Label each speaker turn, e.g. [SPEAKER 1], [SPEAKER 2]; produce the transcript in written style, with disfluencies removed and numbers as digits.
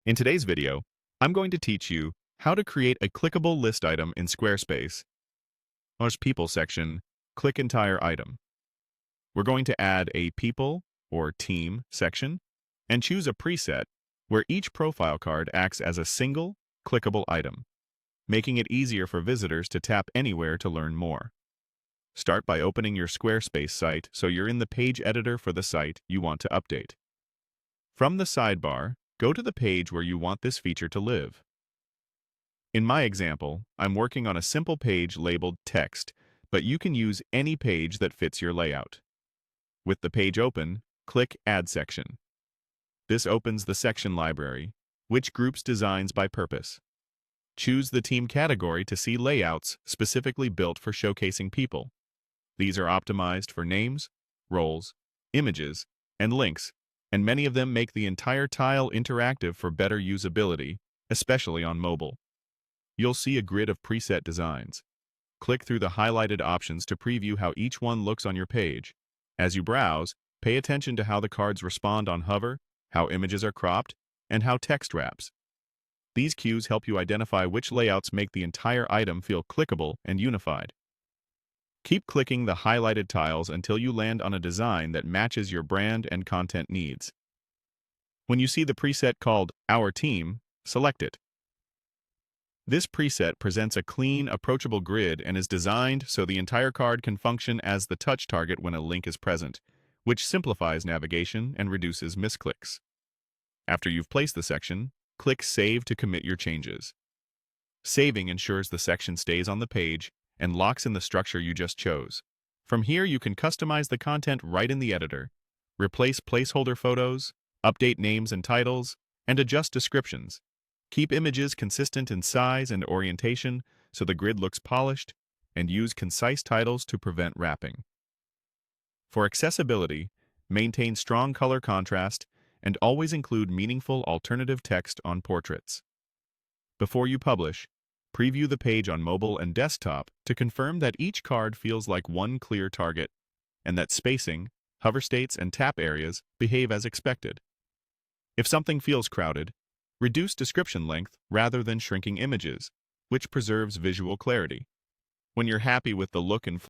[SPEAKER 1] In today's video, I'm going to teach you how to create a clickable list item in Squarespace. First, People section, click entire item. We're going to add a People or Team section and choose a preset where each profile card acts as a single, clickable item, making it easier for visitors to tap anywhere to learn more. Start by opening your Squarespace site so you're in the page editor for the site you want to update. From the sidebar, go to the page where you want this feature to live. In my example, I'm working on a simple page labeled Text, but you can use any page that fits your layout. With the page open, click Add Section. This opens the section library, which groups designs by purpose. Choose the team category to see layouts specifically built for showcasing people. These are optimized for names, roles, images, and links, and many of them make the entire tile interactive for better usability, especially on mobile. You'll see a grid of preset designs. Click through the highlighted options to preview how each one looks on your page. As you browse, pay attention to how the cards respond on hover, how images are cropped, and how text wraps. These cues help you identify which layouts make the entire item feel clickable and unified. Keep clicking the highlighted tiles until you land on a design that matches your brand and content needs. When you see the preset called Our Team, select it. This preset presents a clean, approachable grid and is designed so the entire card can function as the touch target when a link is present, which simplifies navigation and reduces misclicks. After you've placed the section, click Save to commit your changes. Saving ensures the section stays on the page and locks in the structure you just chose. From here, you can customize the content right in the editor, replace placeholder photos, update names and titles, and adjust descriptions. Keep images consistent in size and orientation so the grid looks polished, and use concise titles to prevent wrapping. For accessibility, maintain strong color contrast and always include meaningful alternative text on portraits. Before you publish, preview the page on mobile and desktop to confirm that each card feels like one clear target and that spacing, hover states, and tap areas behave as expected. If something feels crowded, reduce description length rather than shrinking images, which preserves visual clarity. When you're happy with the look and